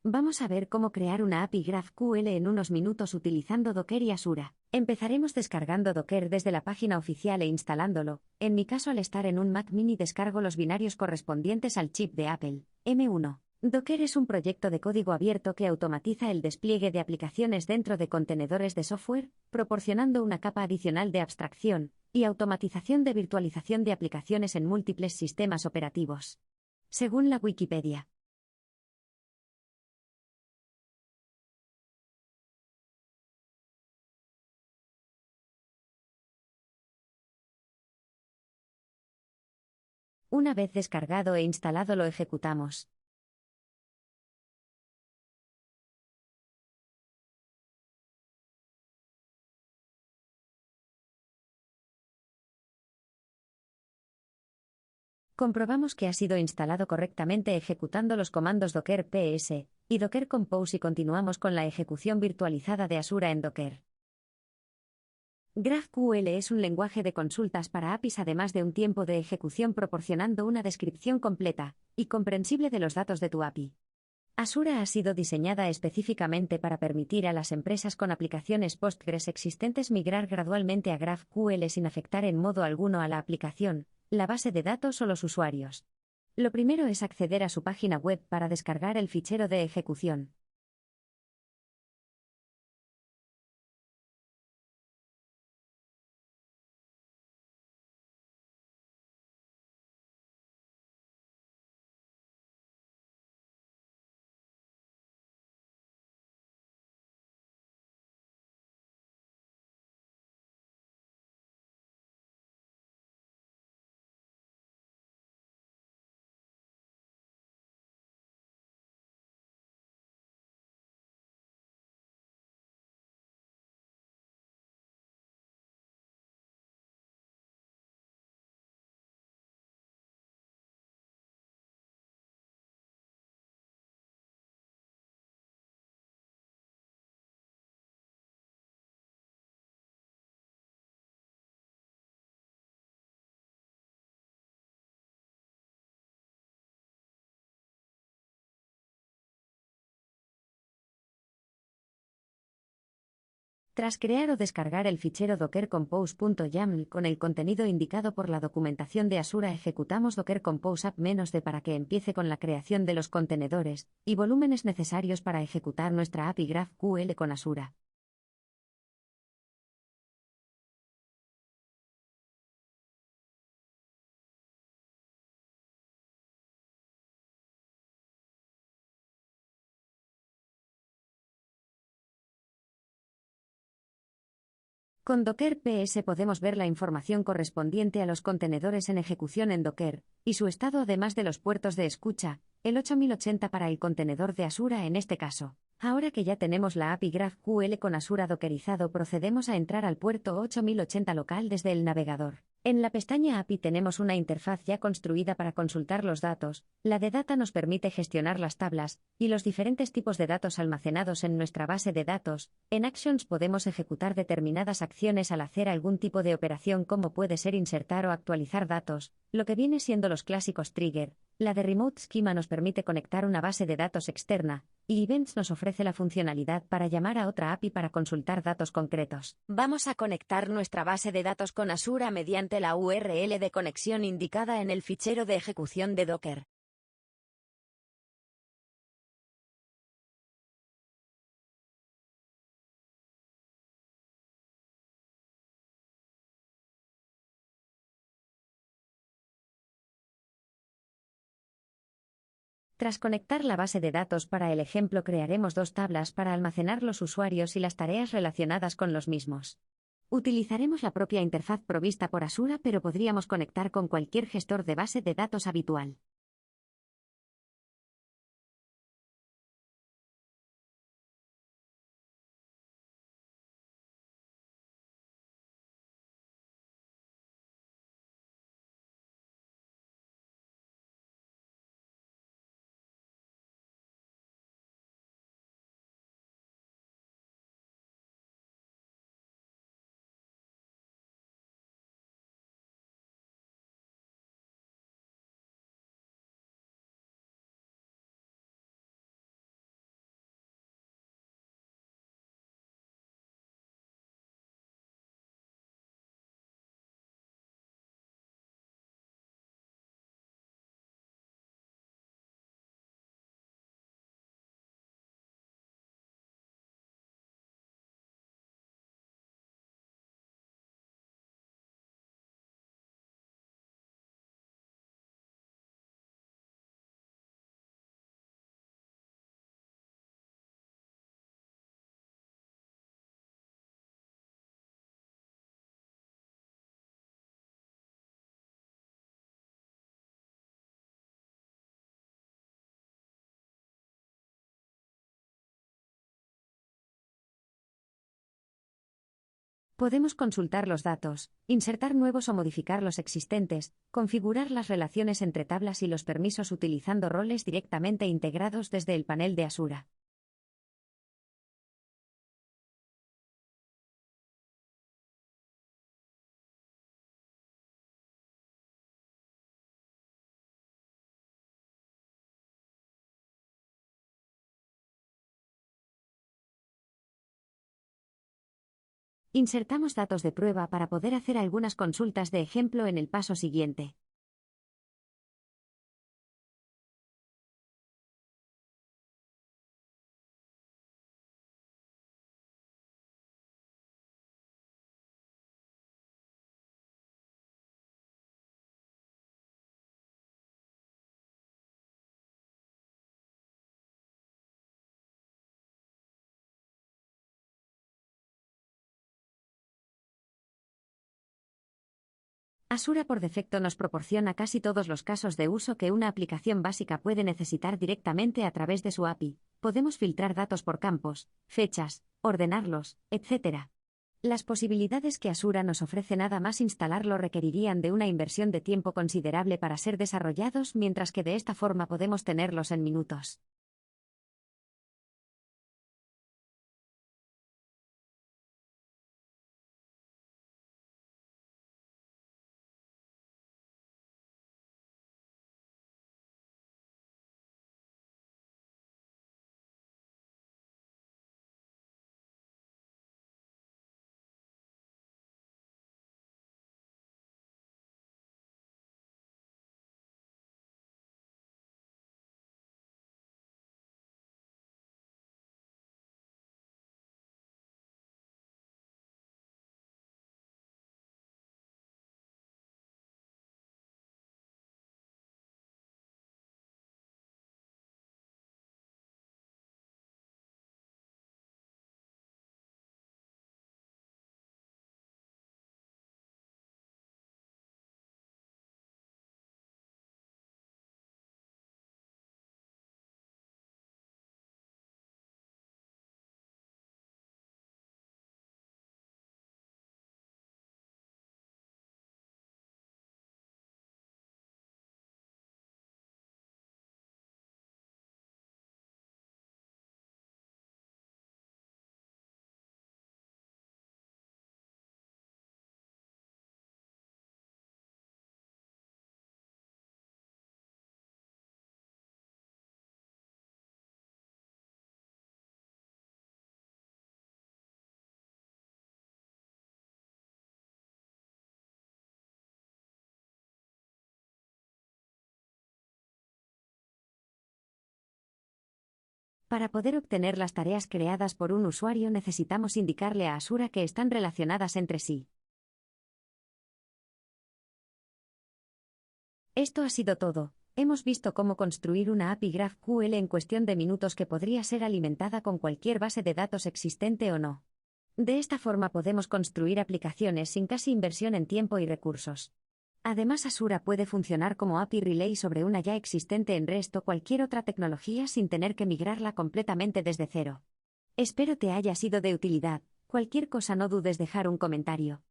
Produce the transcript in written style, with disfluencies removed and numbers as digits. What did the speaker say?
Vamos a ver cómo crear una API GraphQL en unos minutos utilizando Docker y Asura. Empezaremos descargando Docker desde la página oficial e instalándolo. En mi caso, al estar en un Mac mini, descargo los binarios correspondientes al chip de Apple, M1. Docker es un proyecto de código abierto que automatiza el despliegue de aplicaciones dentro de contenedores de software, proporcionando una capa adicional de abstracción y automatización de virtualización de aplicaciones en múltiples sistemas operativos. Según la Wikipedia. Una vez descargado e instalado, lo ejecutamos. Comprobamos que ha sido instalado correctamente ejecutando los comandos docker ps y docker compose y continuamos con la ejecución virtualizada de Asura en Docker. GraphQL es un lenguaje de consultas para APIs, además de un tiempo de ejecución proporcionando una descripción completa y comprensible de los datos de tu API. Asura ha sido diseñada específicamente para permitir a las empresas con aplicaciones Postgres existentes migrar gradualmente a GraphQL sin afectar en modo alguno a la aplicación, la base de datos o los usuarios. Lo primero es acceder a su página web para descargar el fichero de ejecución. Tras crear o descargar el fichero dockercompose.yaml con el contenido indicado por la documentación de Asura, ejecutamos docker compose app-d para que empiece con la creación de los contenedores y volúmenes necesarios para ejecutar nuestra API GraphQL con Asura. Con Docker PS podemos ver la información correspondiente a los contenedores en ejecución en Docker, y su estado, además de los puertos de escucha, el 8080 para el contenedor de Asura en este caso. Ahora que ya tenemos la API GraphQL con Asura dockerizado, procedemos a entrar al puerto 8080 local desde el navegador. En la pestaña API tenemos una interfaz ya construida para consultar los datos. La de Data nos permite gestionar las tablas y los diferentes tipos de datos almacenados en nuestra base de datos. En Actions podemos ejecutar determinadas acciones al hacer algún tipo de operación, como puede ser insertar o actualizar datos, lo que viene siendo los clásicos trigger. La de Remote Schema nos permite conectar una base de datos externa, y Events nos ofrece la funcionalidad para llamar a otra API para consultar datos concretos. Vamos a conectar nuestra base de datos con Asura mediante la URL de conexión indicada en el fichero de ejecución de Docker. Tras conectar la base de datos para el ejemplo, crearemos dos tablas para almacenar los usuarios y las tareas relacionadas con los mismos. Utilizaremos la propia interfaz provista por Asura, pero podríamos conectar con cualquier gestor de base de datos habitual. Podemos consultar los datos, insertar nuevos o modificar los existentes, configurar las relaciones entre tablas y los permisos utilizando roles directamente integrados desde el panel de Asura. Insertamos datos de prueba para poder hacer algunas consultas de ejemplo en el paso siguiente. Asura por defecto nos proporciona casi todos los casos de uso que una aplicación básica puede necesitar directamente a través de su API. Podemos filtrar datos por campos, fechas, ordenarlos, etc. Las posibilidades que Asura nos ofrece nada más instalarlo requerirían de una inversión de tiempo considerable para ser desarrollados, mientras que de esta forma podemos tenerlos en minutos. Para poder obtener las tareas creadas por un usuario necesitamos indicarle a Asura que están relacionadas entre sí. Esto ha sido todo. Hemos visto cómo construir una API GraphQL en cuestión de minutos que podría ser alimentada con cualquier base de datos existente o no. De esta forma podemos construir aplicaciones sin casi inversión en tiempo y recursos. Además, Asura puede funcionar como API Relay sobre una ya existente en REST o cualquier otra tecnología sin tener que migrarla completamente desde cero. Espero te haya sido de utilidad. Cualquier cosa no dudes dejar un comentario.